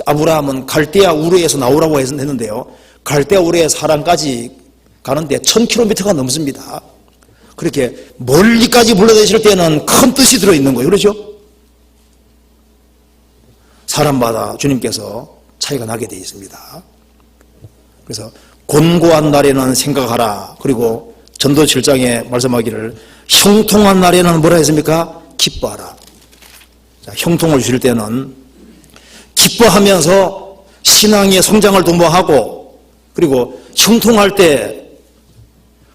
아브라함은 갈대아 우르에서 나오라고 했는데요. 갈대아 우르에서 하란까지 가는데 1000km가 넘습니다. 그렇게 멀리까지 불러대실 때는 큰 뜻이 들어있는 거예요. 그렇죠? 사람마다 주님께서 차이가 나게 되어 있습니다. 그래서 곤고한 날에는 생각하라. 그리고 전도 7장에 말씀하기를 형통한 날에는 뭐라 했습니까? 기뻐하라. 자, 형통을 주실 때는 기뻐하면서 신앙의 성장을 도모하고, 그리고 형통할 때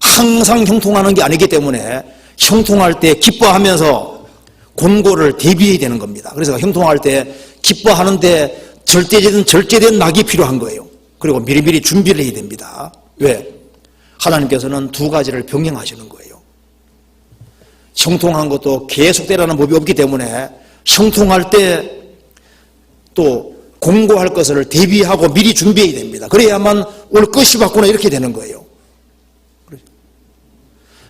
항상 형통하는 게 아니기 때문에 형통할 때 기뻐하면서 곤고를 대비해야 되는 겁니다. 그래서 형통할 때 기뻐하는데 절제된 낙이 필요한 거예요. 그리고 미리미리 준비를 해야 됩니다. 왜? 하나님께서는 두 가지를 병행하시는 거예요. 형통한 것도 계속되라는 법이 없기 때문에 형통할 때 또 공고할 것을 대비하고 미리 준비해야 됩니다. 그래야만 올 것이 받구나 이렇게 되는 거예요.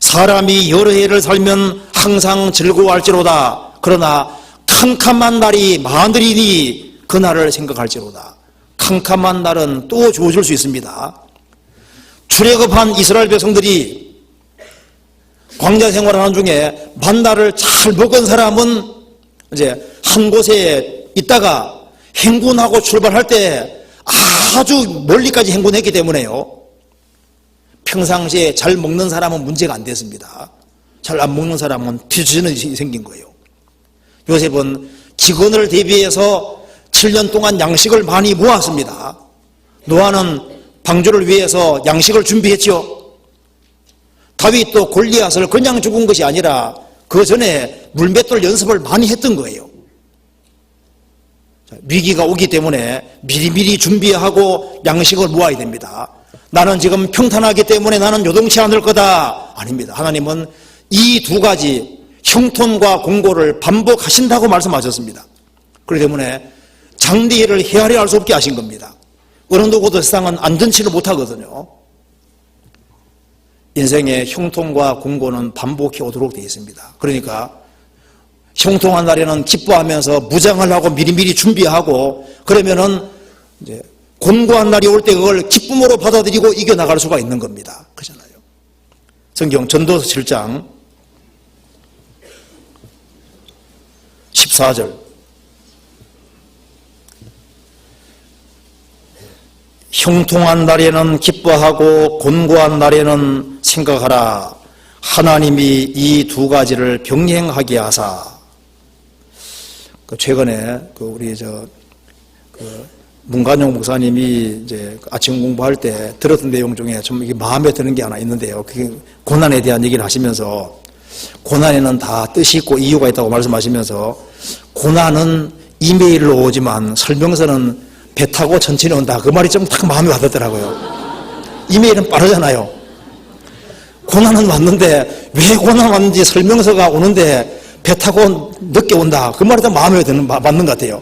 사람이 여러 해를 살면 항상 즐거워할지로다. 그러나 캄캄한 날이 많으리니 그날을 생각할지로다. 캄캄한 날은 또 주어질 수 있습니다. 출애굽한 이스라엘 백성들이 광야 생활하는 중에 만나를 잘 먹은 사람은 이제 한 곳에 있다가 행군하고 출발할 때 아주 멀리까지 행군했기 때문에요. 평상시에 잘 먹는 사람은 문제가 안 됐습니다. 잘 안 먹는 사람은 뒤처지는 일이 생긴 거예요. 요셉은 기근을 대비해서 7년 동안 양식을 많이 모았습니다. 노아는 방주를 위해서 양식을 준비했죠. 다윗도 골리앗을 그냥 죽은 것이 아니라 그 전에 물맷돌 연습을 많이 했던 거예요. 위기가 오기 때문에 미리미리 준비하고 양식을 모아야 됩니다. 나는 지금 평탄하기 때문에 나는 요동치 않을 거다. 아닙니다. 하나님은 이 두 가지 형통과 공고를 반복하신다고 말씀하셨습니다. 그렇기 때문에 장대일을 헤아려 할 수 없게 하신 겁니다. 어느 누구도 세상은 안전치를 못하거든요. 인생의 형통과 공고는 반복해 오도록 되어 있습니다. 그러니까 형통한 날에는 기뻐하면서 무장을 하고 미리미리 준비하고, 그러면은 이제 곤고한 날이 올 때 그걸 기쁨으로 받아들이고 이겨나갈 수가 있는 겁니다. 그렇잖아요. 성경 전도서 7장 14절. 형통한 날에는 기뻐하고 곤고한 날에는 생각하라. 하나님이 이 두 가지를 병행하게 하사. 최근에 우리 문관용 목사님이 이제 아침 공부할 때 들었던 내용 중에 좀 이게 마음에 드는 게 하나 있는데요. 그게 고난에 대한 얘기를 하시면서, 고난에는 다 뜻이 있고 이유가 있다고 말씀하시면서, 고난은 이메일로 오지만 설명서는 배 타고 천천히 온다. 그 말이 좀 딱 마음에 와닿더라고요. 이메일은 빠르잖아요. 고난은 왔는데 왜 고난 왔는지 설명서가 오는데 배 타고 늦게 온다. 그 말이 더 마음에 맞는 것 같아요.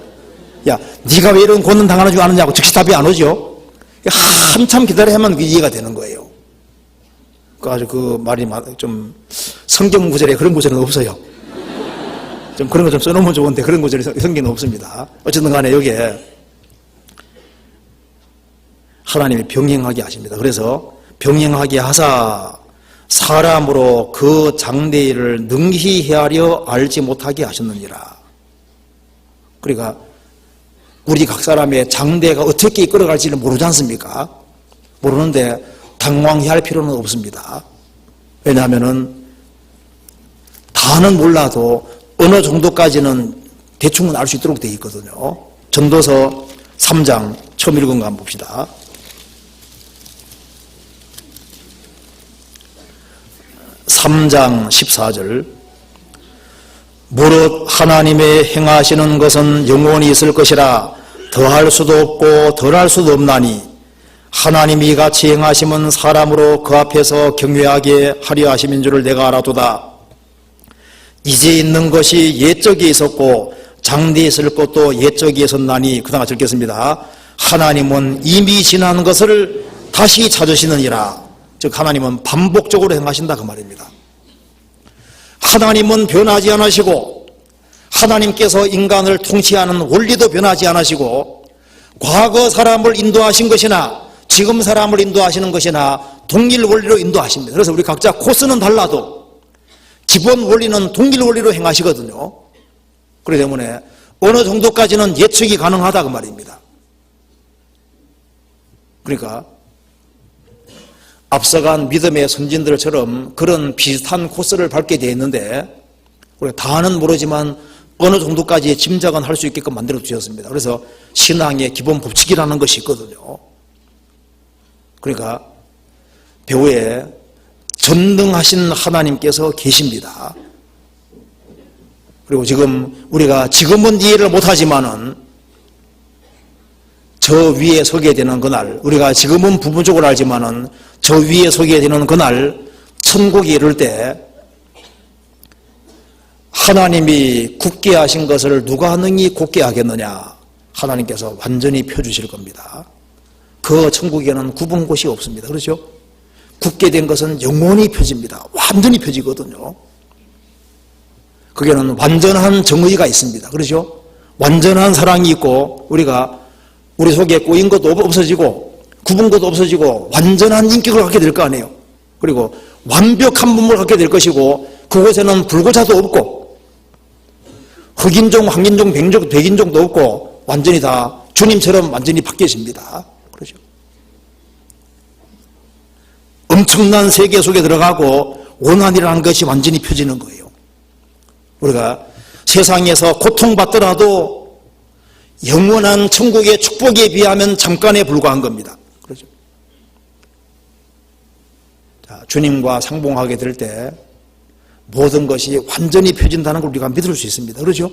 야, 네가 왜 이런 고난 당하는 줄 아느냐고 즉시 답이 안 오죠. 한참 기다려야만 이해가 되는 거예요. 아주 그 말이 좀 성경 구절에 그런 구절은 없어요. 좀 그런 거 좀 써놓으면 좋은데 그런 구절이 성경에 없습니다. 어쨌든 간에 여기에 하나님이 병행하게 하십니다. 그래서 병행하게 하사 사람으로 그 장대일을 능히 헤아려 알지 못하게 하셨느니라. 그러니까 우리 각 사람의 장대가 어떻게 이끌어갈지를 모르지 않습니까? 모르는데 당황해야 할 필요는 없습니다. 왜냐하면은 다는 몰라도 어느 정도까지는 대충은 알 수 있도록 되어 있거든요. 전도서 3장 처음 읽은 거 한번 봅시다. 3장 14절. 무릇 하나님의 행하시는 것은 영원히 있을 것이라 더할 수도 없고 덜할 수도 없나니 하나님이 같이 행하심은 사람으로 그 앞에서 경외하게 하려 하심인 줄을 내가 알아도다. 이제 있는 것이 옛적에 있었고 장대에 있을 것도 옛적에 있었나니, 그 다음 같이 읽겠습니다. 하나님은 이미 지난 것을 다시 찾으시느니라. 즉 하나님은 반복적으로 행하신다 그 말입니다. 하나님은 변하지 않으시고 하나님께서 인간을 통치하는 원리도 변하지 않으시고 과거 사람을 인도하신 것이나 지금 사람을 인도하시는 것이나 동일 원리로 인도하십니다. 그래서 우리 각자 코스는 달라도 기본 원리는 동일 원리로 행하시거든요. 그렇기 때문에 어느 정도까지는 예측이 가능하다 그 말입니다. 그러니까 앞서간 믿음의 선진들처럼 그런 비슷한 코스를 밟게 되어 있는데 우리가 다는 모르지만 어느 정도까지 짐작은 할 수 있게끔 만들어 주셨습니다. 그래서 신앙의 기본 법칙이라는 것이 있거든요. 그러니까 배후에 전능하신 하나님께서 계십니다. 그리고 우리가 지금은 이해를 못하지만은 저 위에 서게 되는 그날, 우리가 지금은 부분적으로 알지만은 저 위에 서게 되는 그날 천국에 이를 때 하나님이 굳게 하신 것을 누가 능히 곧게 하겠느냐? 하나님께서 완전히 펴주실 겁니다. 그 천국에는 굽은 곳이 없습니다. 그렇죠? 굳게 된 것은 영원히 펴집니다. 완전히 펴지거든요. 거기에는 완전한 정의가 있습니다. 그렇죠? 완전한 사랑이 있고 우리 속에 꼬인 것도 없어지고 굽은 것도 없어지고 완전한 인격을 갖게 될 거 아니에요. 그리고 완벽한 몸을 갖게 될 것이고 그곳에는 불고자도 없고 흑인종, 황인종, 백인종도 없고 완전히 다 주님처럼 완전히 바뀌어집니다. 그렇죠? 엄청난 세계 속에 들어가고 원한이라는 것이 완전히 펴지는 거예요. 우리가 세상에서 고통받더라도 영원한 천국의 축복에 비하면 잠깐에 불과한 겁니다. 그렇죠? 자, 주님과 상봉하게 될 때 모든 것이 완전히 펴진다는 걸 우리가 믿을 수 있습니다. 그렇죠?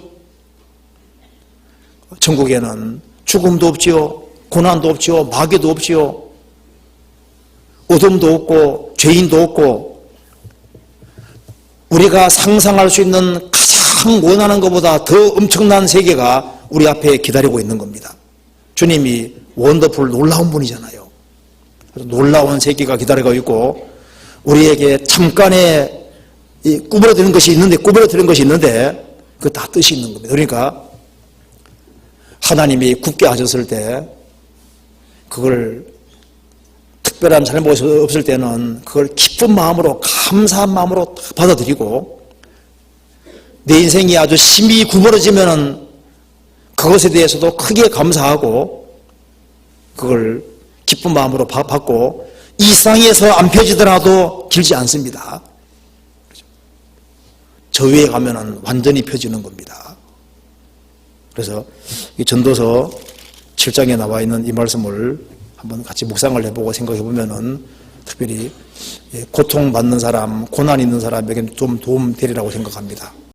천국에는 죽음도 없지요, 고난도 없지요, 마귀도 없지요, 어둠도 없고 죄인도 없고 우리가 상상할 수 있는 가장 원하는 것보다 더 엄청난 세계가 우리 앞에 기다리고 있는 겁니다. 주님이 원더풀 놀라운 분이잖아요. 그래서 놀라운 세계가 기다리고 있고 우리에게 잠깐의 꾸물어드는 것이 있는데 그 다 뜻이 있는 겁니다. 그러니까 하나님이 굳게 하셨을 때 그걸 특별한 잘못이 없을 때는 그걸 기쁜 마음으로 감사한 마음으로 받아들이고 내 인생이 아주 심히 구부러지면은 그것에 대해서도 크게 감사하고 그걸 기쁜 마음으로 받고 이 세상에서 안 펴지더라도 길지 않습니다. 저 위에 가면은 완전히 펴지는 겁니다. 그래서 이 전도서 7장에 나와 있는 이 말씀을 한번 같이 묵상을 해보고 생각해 보면은 특별히 고통받는 사람, 고난 있는 사람에게 좀 도움 되리라고 생각합니다.